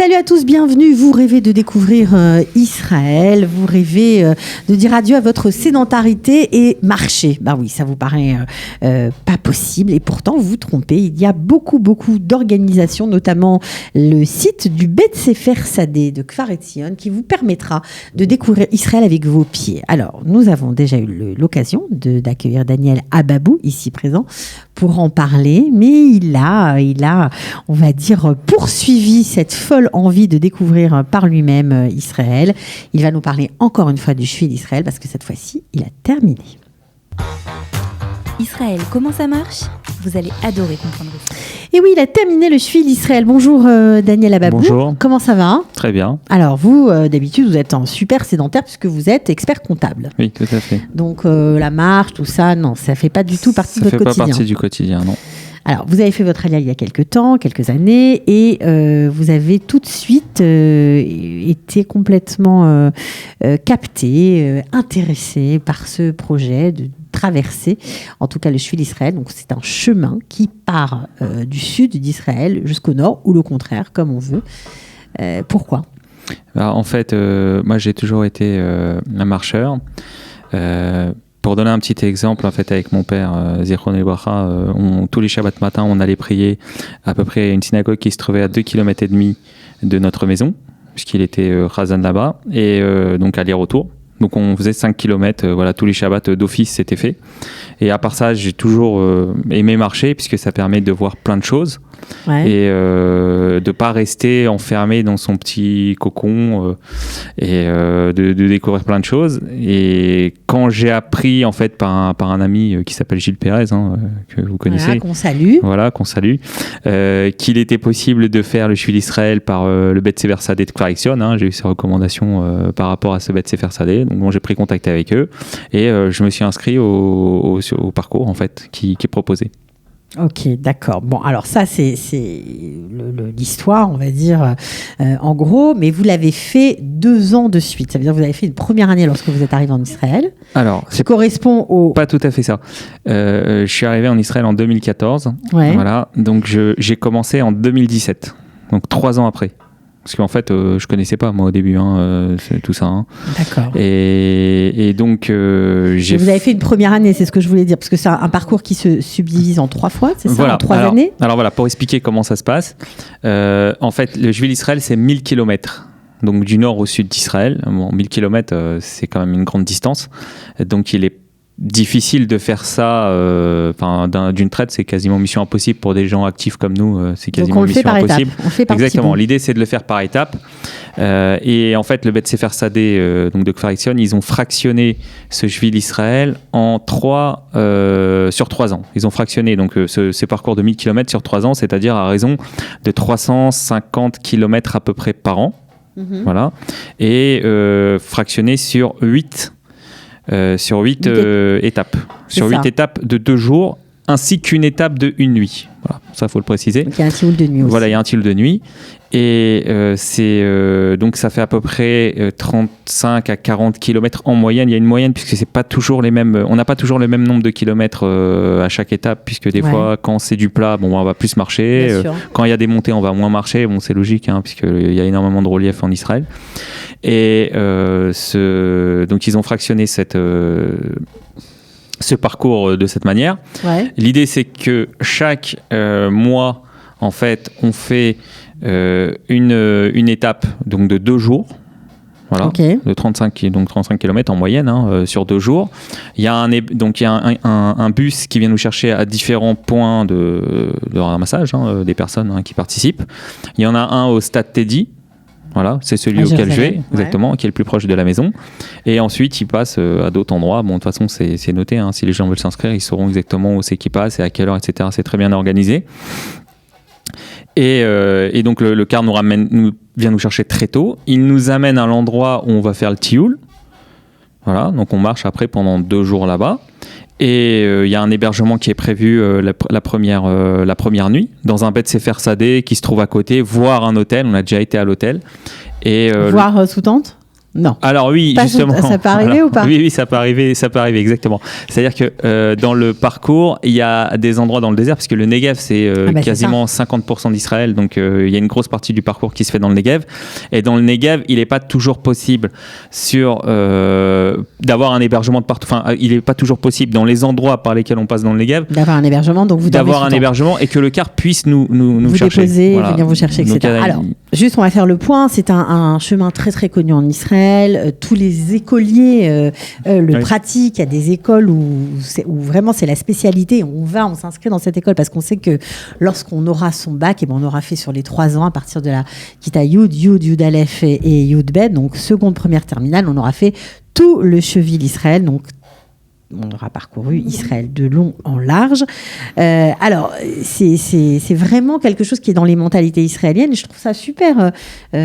Salut à tous, bienvenue. Vous rêvez de découvrir Israël, vous rêvez de dire adieu à votre sédentarité et marcher. Bah oui, ça vous paraît pas possible et pourtant vous vous trompez. Il y a beaucoup d'organisations, notamment le site du Bet Sefer Sadeh de Kfar Etzion qui vous permettra de découvrir Israël avec vos pieds. Alors, nous avons déjà eu l'occasion d'accueillir Daniel Ababou, ici présent, pour en parler, mais il a, on va dire, poursuivi cette folle envie de découvrir par lui-même Israël. Il va nous parler encore une fois du Shvil d'Israël, parce que cette fois-ci, il a terminé. Israël, comment ça marche ? Vous allez adorer comprendre ça. Et oui, il a terminé le Shvil d'Israël. Bonjour Daniel Ababou. Bonjour. Comment ça va ? Très bien. Alors vous, d'habitude, vous êtes un super sédentaire puisque vous êtes expert comptable. Oui, tout à fait. Donc la marche, tout ça, non, ça ne fait pas du tout partie de votre quotidien. Ça ne fait pas partie du quotidien, non. Alors, vous avez fait votre allié il y a quelques années, et vous avez tout de suite été complètement capté, intéressé par ce projet de traverser, en tout cas le Shvil d'Israël. Donc, c'est un chemin qui part du sud d'Israël jusqu'au nord, ou le contraire, comme on veut. Pourquoi ? En fait, moi, j'ai toujours été un marcheur. Pour donner un petit exemple, en fait, avec mon père, Zichron Livracha, tous les Shabbats matin, on allait prier à peu près à une synagogue qui se trouvait à 2,5 km de notre maison, puisqu'il était Chazan là-bas, et donc aller-retour. Donc on faisait 5 km, voilà, tous les Shabbats d'office, c'était fait. Et à part ça, j'ai toujours aimé marcher, puisque ça permet de voir plein de choses. Ouais. Et de ne pas rester enfermé dans son petit cocon et de découvrir plein de choses. Et quand j'ai appris, en fait, par un ami qui s'appelle Gilles Pérez, que vous connaissez. Voilà, qu'on salue. Voilà, qu'on salue. Qu'il était possible de faire le Shvil d'Israël par le Bet Sefer Sadeh de Kfar Etzion. J'ai eu ses recommandations par rapport à ce Bet Sefer Sadeh. Donc bon, j'ai pris contact avec eux et je me suis inscrit au parcours, en fait, qui est proposé. Ok, d'accord. Bon, alors ça, c'est l'histoire, on va dire, en gros, mais vous l'avez fait 2 ans de suite. Ça veut dire que vous avez fait une première année lorsque vous êtes arrivé en Israël. Alors, ça correspond au... Pas tout à fait ça. Je suis arrivé en Israël en 2014. Ouais. Voilà, donc j'ai commencé en 2017, donc 3 ans après. Parce qu'en fait, je connaissais pas, moi, au début, tout ça. D'accord. Et donc, Vous avez fait une première année, c'est ce que je voulais dire, parce que c'est un parcours qui se subdivise en 3 fois, c'est ça, voilà. En 3 années. Alors voilà, pour expliquer comment ça se passe, en fait, le Shvil d'Israël, c'est 1000 km. Donc, du nord au sud d'Israël. Bon, 1000 km, c'est quand même une grande distance. Donc, il est difficile de faire ça d'une traite, c'est quasiment mission impossible pour des gens actifs comme nous, c'est quasiment mission impossible. On fait par exactement, étape. L'idée c'est de le faire par étapes et en fait le Bet Sefer Sadeh donc de Kfar Etzion, ils ont fractionné ce Shvil d'Israël sur 3 ans. Ils ont fractionné donc ce parcours de 1000 km sur 3 ans, c'est-à-dire à raison de 350 km à peu près par an. Voilà, et fractionné sur 8 étapes. Sur 8 étapes de 2 jours, ainsi qu'une étape de 1 nuit. Voilà, ça, il faut le préciser. Donc, il y a un tioul de nuit aussi. Voilà, il y a un tioul de nuit. Et donc, ça fait à peu près 35 à 40 km en moyenne. Il y a une moyenne, puisque c'est pas toujours les mêmes... On n'a pas toujours le même nombre de kilomètres à chaque étape, puisque des fois, quand c'est du plat, on va plus marcher. Quand il y a des montées, on va moins marcher. Bon, c'est logique, puisqu'il y a énormément de relief en Israël. Et donc, ils ont fractionné ce parcours de cette manière. Ouais. L'idée, c'est que chaque mois, en fait, on fait une étape donc de 2 jours. Voilà, de 35 km en moyenne sur 2 jours. Il y a un bus qui vient nous chercher à différents points de ramassage des personnes qui participent. Il y en a un au stade Teddy. Voilà, c'est celui auquel je vais, exactement, qui est le plus proche de la maison. Et ensuite, ils passent à d'autres endroits. Bon, de toute façon, c'est noté. Si les gens veulent s'inscrire, ils sauront exactement où c'est qu'ils passent et à quelle heure, etc. C'est très bien organisé. Et donc, le car vient nous chercher très tôt. Il nous amène à l'endroit où on va faire le tioul. Voilà, donc on marche après pendant 2 jours là-bas. Et il y a un hébergement qui est prévu la première nuit dans un Bet Sefer Sadeh qui se trouve à côté, voire un hôtel. On a déjà été à l'hôtel. Voire sous tente. Non. Alors oui, Pas justement. ça peut arriver ou pas? Oui, ça peut arriver, exactement. C'est-à-dire que dans le parcours, il y a des endroits dans le désert, parce que le Negev, c'est quasiment 50% d'Israël, donc il y a une grosse partie du parcours qui se fait dans le Negev. Et dans le Negev, il n'est pas toujours possible d'avoir un hébergement de partout. Enfin, il n'est pas toujours possible dans les endroits par lesquels on passe dans le Negev. D'avoir un hébergement, donc vous d'avoir un hébergement et que le car puisse nous vous chercher. Déposer, voilà. Venir vous chercher, etc. Alors, juste, on va faire le point. C'est un chemin très très connu en Israël. Tous les écoliers le pratiquent. Il y a des écoles où vraiment c'est la spécialité. On s'inscrit dans cette école parce qu'on sait que lorsqu'on aura son bac, on aura fait sur les 3 ans à partir de la Kita Yud, Yud Aleph et Yud Bet, donc seconde, première, terminale, on aura fait tout le cheville Israël, donc on aura parcouru Israël de long en large. Alors, c'est vraiment quelque chose qui est dans les mentalités israéliennes et je trouve ça super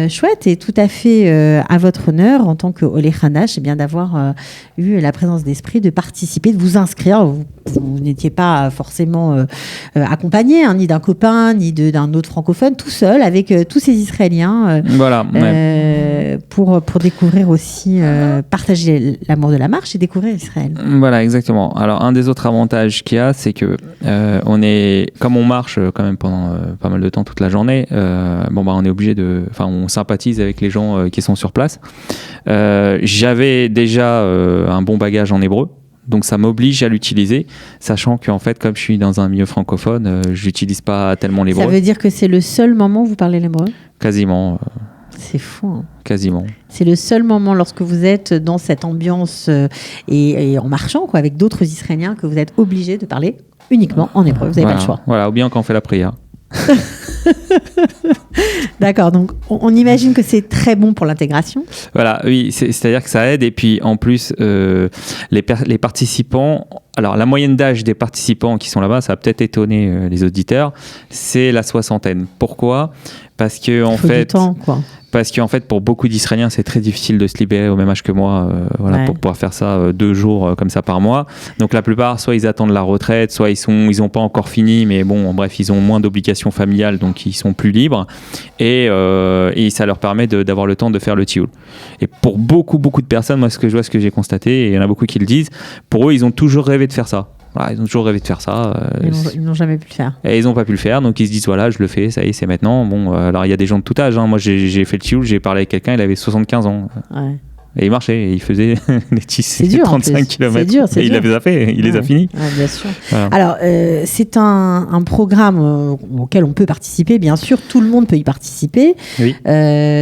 chouette et tout à fait à votre honneur en tant que Olé Hanash, d'avoir eu la présence d'esprit de participer, de vous inscrire. Vous n'étiez pas forcément accompagné, ni d'un copain, ni d'un autre francophone, tout seul, avec tous ces Israéliens, pour découvrir aussi, partager l'amour de la marche et découvrir Israël. Voilà, exactement. Alors, un des autres avantages qu'il y a, c'est que comme on marche quand même pendant pas mal de temps, toute la journée, on est obligé on sympathise avec les gens qui sont sur place. J'avais déjà un bon bagage en hébreu. Donc ça m'oblige à l'utiliser, sachant qu'en fait, comme je suis dans un milieu francophone, je n'utilise pas tellement l'hébreu. Ça veut dire que c'est le seul moment où vous parlez l'hébreu ? Quasiment. C'est fou. Hein. Quasiment. C'est le seul moment lorsque vous êtes dans cette ambiance et en marchant avec d'autres Israéliens que vous êtes obligé de parler uniquement en hébreu. Vous n'avez pas le choix. Voilà, ou bien quand on fait la prière. D'accord, donc on imagine que c'est très bon pour l'intégration. Voilà, oui, c'est-à-dire que ça aide. Et puis en plus, les participants, alors la moyenne d'âge des participants qui sont là-bas, ça va peut-être étonner les auditeurs, c'est la 60aine. Pourquoi ? Parce que en fait, du temps, quoi. Parce qu'en fait, pour beaucoup d'Israéliens, c'est très difficile de se libérer au même âge que moi, pour pouvoir faire ça 2 jours comme ça par mois. Donc la plupart, soit ils attendent la retraite, soit ils ont pas encore fini, mais bon, bref, ils ont moins d'obligations familiales, donc ils sont plus libres. Et ça leur permet d'avoir le temps de faire le tioul. Et pour beaucoup de personnes, moi, ce que j'ai constaté, et il y en a beaucoup qui le disent, pour eux, ils ont toujours rêvé de faire ça. Voilà, ils ont toujours rêvé de faire ça. Ils n'ont jamais pu le faire. Et ils n'ont pas pu le faire, donc ils se disent voilà, je le fais, ça y est, c'est maintenant. Bon, alors il y a des gens de tout âge. Hein. Moi, j'ai fait le tioul, j'ai parlé avec quelqu'un, il avait 75 ans. Ouais. Et il marchait, et il faisait les 35 km. C'est dur. Il les a fait, il les a finis. Ouais, bien sûr. Voilà. Alors, c'est un programme auquel on peut participer, bien sûr, tout le monde peut y participer. Oui.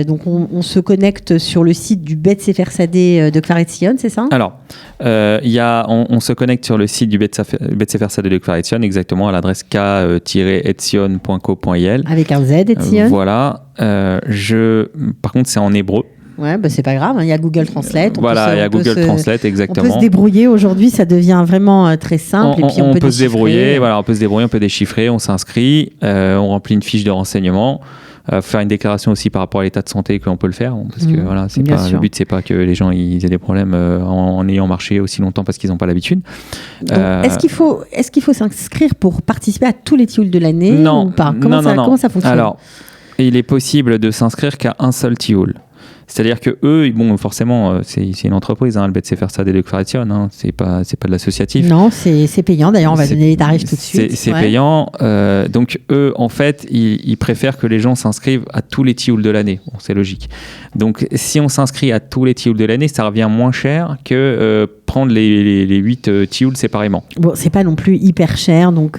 Donc, on se connecte sur le site du Bet Sefer Sadeh de Kfar Etzion, c'est ça ? Alors, on se connecte sur le site du Bet Sefer Sadeh de Kfar Etzion, exactement à l'adresse k-etzion.co.il. Avec un Z, Etzion. Voilà. Par contre, c'est en hébreu. Ouais, c'est pas grave, il y a Google Translate. Voilà, il y a Google Translate, exactement. On peut se débrouiller aujourd'hui, ça devient vraiment très simple. On peut se débrouiller, on peut déchiffrer, on s'inscrit, on remplit une fiche de renseignement. Faire une déclaration aussi par rapport à l'état de santé qu'on peut le faire, parce que le but c'est pas que les gens ils aient des problèmes en ayant marché aussi longtemps parce qu'ils n'ont pas l'habitude. Est-ce qu'il faut s'inscrire pour participer à tous les tioul de l'année ou pas ? Comment ça fonctionne ? Alors, il est possible de s'inscrire qu'à un seul tioul. C'est-à-dire que eux, forcément, c'est une entreprise, le Bet Sefer Sadeh de Kfar Etzion, c'est pas de l'associatif. Non, c'est payant. D'ailleurs, on va donner les tarifs tout de suite. C'est payant. Donc eux, en fait, ils préfèrent que les gens s'inscrivent à tous les tioul de l'année. Bon, c'est logique. Donc, si on s'inscrit à tous les tioul de l'année, ça revient moins cher que prendre les 8 tioul séparément. Bon, c'est pas non plus hyper cher. Donc,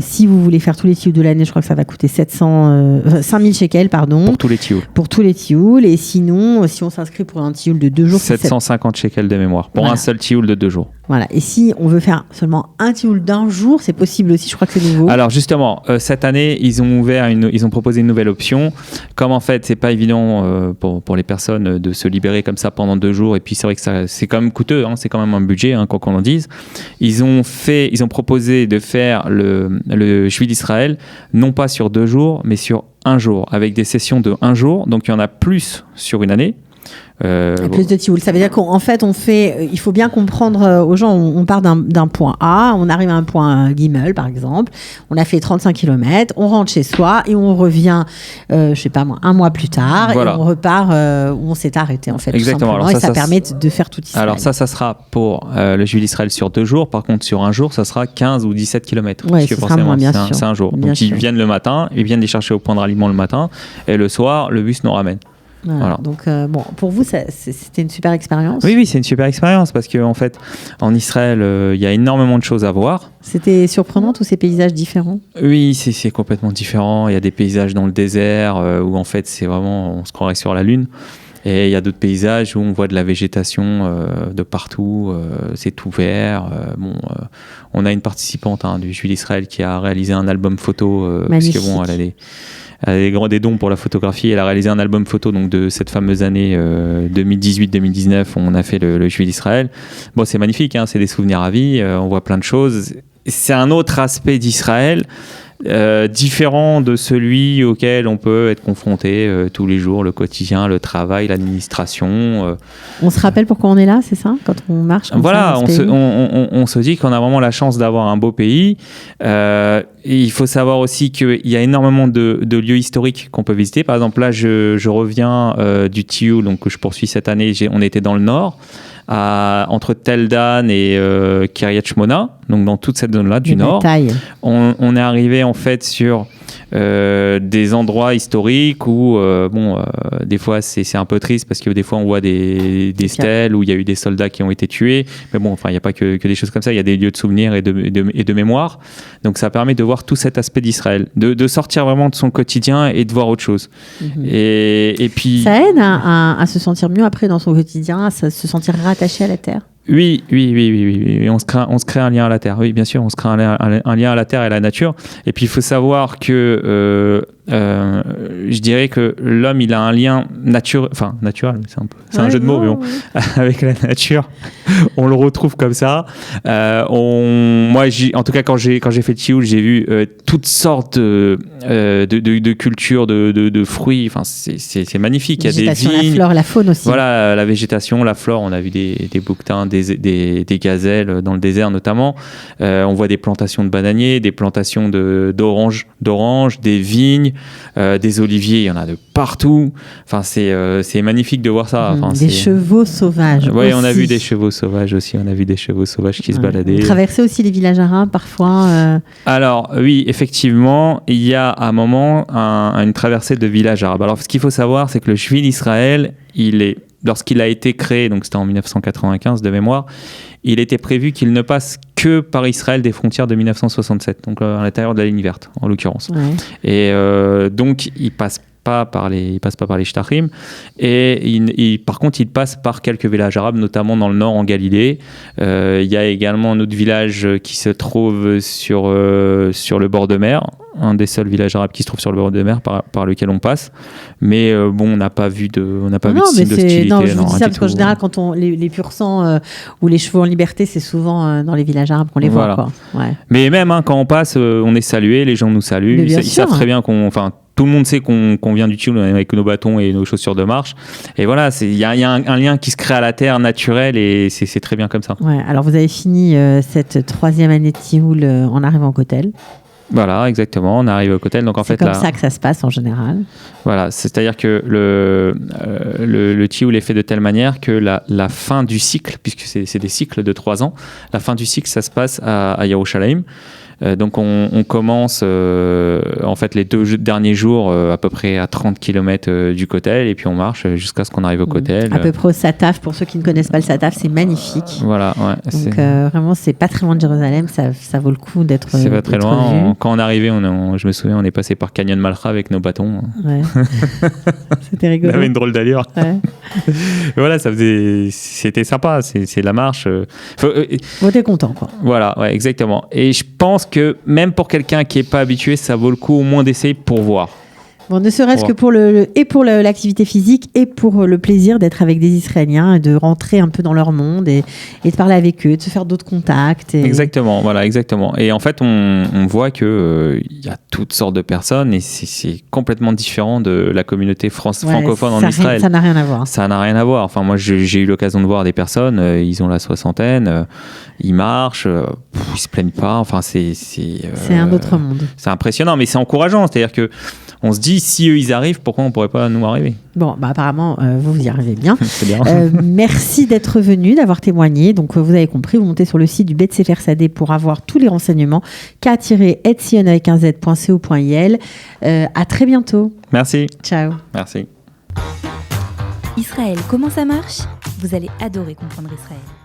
si vous voulez faire tous les tioul de l'année, je crois que ça va coûter 5000 shekels, pardon. Pour tous les tioul. Pour tous les tioul. Et sinon, si on s'inscrit pour un tioul de 2 jours, 750 shekels de mémoire pour un seul tioul de 2 jours. Voilà. Et si on veut faire seulement un tioul d'un jour, c'est possible aussi. Je crois que c'est nouveau. Alors justement, cette année, ils ont proposé une nouvelle option. Comme en fait, c'est pas évident pour les personnes de se libérer comme ça pendant 2 jours. Et puis c'est vrai que c'est quand même coûteux. C'est quand même un budget, quoi qu'on en dise. Ils ont proposé de faire le Shvi d'Israël non pas sur 2 jours, mais sur 1 jour, avec des sessions de 1 jour. Donc il y en a plus sur une année. Plus de tioul. Ça veut dire qu'en fait, il faut bien comprendre aux gens, on part d'un point A, on arrive à un point Gimel, par exemple, on a fait 35 km, on rentre chez soi et on revient, je sais pas moi, un mois plus tard, voilà. Et on repart où on s'est arrêté, en fait. Exactement. Tout simplement, et ça permet de faire tout Israël. Alors ça sera pour le Juif d'Israël sur 2 jours. Par contre, sur un jour, ça sera 15 ou 17 km. Oui, ce sera moins, bien sûr. C'est un jour. Bien Donc, sûr. ils viennent le matin, ils viennent les chercher au point de ralliement le matin, et le soir, le bus nous ramène. Voilà. Donc, pour vous, c'était une super expérience. Oui, c'est une super expérience parce qu'en fait, en Israël, il y a énormément de choses à voir. C'était surprenant, tous ces paysages différents? Oui, c'est complètement différent. Il y a des paysages dans le désert où en fait, c'est vraiment, on se croirait sur la Lune. Et il y a d'autres paysages où on voit de la végétation de partout, c'est tout vert. On a une participante du Juif d'Israël qui a réalisé un album photo parce que elle a des dons pour la photographie. Elle a réalisé un album photo donc de cette fameuse année 2018-2019 où on a fait le Juif d'Israël. Bon, c'est magnifique, hein, c'est des souvenirs à vie. On voit plein de choses. C'est un autre aspect d'Israël. Différent de celui auquel on peut être confronté tous les jours, le quotidien, le travail, l'administration. On se rappelle pourquoi on est là, c'est ça, quand on marche comme voilà, ça, on se dit qu'on a vraiment la chance d'avoir un beau pays. Et il faut savoir aussi qu'il y a énormément de lieux historiques qu'on peut visiter. Par exemple, là, je reviens du Tioul, donc que je poursuis cette année. On était dans le nord. Entre Tel Dan et Kiryat Shmona, donc dans toute cette zone-là du nord. On est arrivé en fait sur des endroits historiques où, des fois c'est un peu triste parce que des fois on voit des stèles où il y a eu des soldats qui ont été tués. Mais bon, enfin, il n'y a pas que des choses comme ça, il y a des lieux de souvenirs et de mémoire. Donc ça permet de voir tout cet aspect d'Israël, de sortir vraiment de son quotidien et de voir autre chose. Et puis... Ça aide à se sentir mieux après dans son quotidien, à se sentir rattaché à la terre. Oui. On se crée un lien à la terre. Oui, bien sûr, on se crée un lien à la terre et à la nature. Et puis, il faut savoir que je dirais que l'homme, il a un lien naturel, c'est un jeu de mots, mais bon, avec la nature, on le retrouve comme ça. Moi, en tout cas, quand j'ai fait Tioul, j'ai vu toutes sortes de cultures, de fruits. Enfin, c'est magnifique. Il y a des vignes, la flore, la faune aussi. Voilà, la végétation, la flore. On a vu des bouquetins, des gazelles dans le désert notamment. On voit des plantations de bananiers, des plantations d'oranges, des vignes. Des oliviers, il y en a de partout. Enfin, c'est magnifique de voir ça. Enfin, des chevaux sauvages. Oui, on a vu des chevaux sauvages aussi. On a vu des chevaux sauvages qui se baladaient. Vous traversez aussi les villages arabes parfois. Alors oui, effectivement, il y a à un moment une traversée de villages arabes. Alors ce qu'il faut savoir, c'est que le Juif d'Israël, lorsqu'il a été créé, donc c'était en 1995 de mémoire, il était prévu qu'il ne passe que par Israël des frontières de 1967, donc à l'intérieur de la ligne verte, en l'occurrence. Ouais. Et donc, il passe pas par les Shtachim, et par contre, il passe par quelques villages arabes, notamment dans le nord, en Galilée. Il y a également un autre village qui se trouve sur le bord de mer, un des seuls villages arabes qui se trouve sur le bord de mer par lequel on passe. Mais on n'a pas vu de signe d'hostilité. Non, je vous dis ça parce qu'en général, quand les pur sang ou les chevaux en liberté, c'est souvent dans les villages arabes qu'on les voit. Quoi. Ouais. Mais même quand on passe, on est salué, les gens nous saluent. Ils savent très bien tout le monde sait qu'on vient du Tioul avec nos bâtons et nos chaussures de marche. Et voilà, il y a un lien qui se crée à la terre naturel et c'est très bien comme ça. Ouais, alors vous avez fini cette 3e année de Tioul en arrivant au Kotel. Voilà, exactement. On arrive au Kotel. Donc c'est comme ça que ça se passe en général. Voilà, c'est-à-dire que le Tioul est fait de telle manière que la fin du cycle, puisque c'est des cycles de 3 ans, la fin du cycle, ça se passe à Yerushalayim. Donc on commence en fait les 2 derniers jours à peu près à 30 km du Kotel et puis on marche jusqu'à ce qu'on arrive au Kotel. À peu près au Sataf, pour ceux qui ne connaissent pas le Sataf, c'est magnifique. Voilà, ouais. Donc vraiment c'est pas très loin de Jérusalem, ça vaut le coup d'être vu. C'est pas très loin. Quand on est arrivé, je me souviens, on est passé par Canyon Malcha avec nos bâtons. Ouais. C'était rigolo. On avait une drôle d'allure. Ouais. Voilà, c'était sympa, c'est la marche. T'es content quoi. Voilà, ouais, exactement. Et je pense que même pour quelqu'un qui n'est pas habitué, ça vaut le coup au moins d'essayer pour voir. Bon, ne serait-ce que pour l'activité physique et pour le plaisir d'être avec des Israéliens et de rentrer un peu dans leur monde et de parler avec eux, de se faire d'autres contacts. Exactement, voilà, exactement. Et en fait, on voit que il y a toutes sortes de personnes et c'est complètement différent de la communauté francophone en Israël. Ça n'a rien à voir. Ça n'a rien à voir. Enfin, moi, j'ai eu l'occasion de voir des personnes, ils ont la soixantaine, ils marchent, ils se plaignent pas. Enfin, c'est un autre monde. C'est impressionnant, mais c'est encourageant. C'est-à-dire que on se dit, si eux ils arrivent, pourquoi on pourrait pas nous arriver? Bon, apparemment, vous y arrivez bien. C'est bien. Merci d'être venu, d'avoir témoigné. Donc, vous avez compris, vous montez sur le site du Bet Sefer Sadeh pour avoir tous les renseignements. k-etzion avec un z.co.il. À très bientôt. Merci. Ciao. Merci. Israël, comment ça marche? Vous allez adorer comprendre Israël.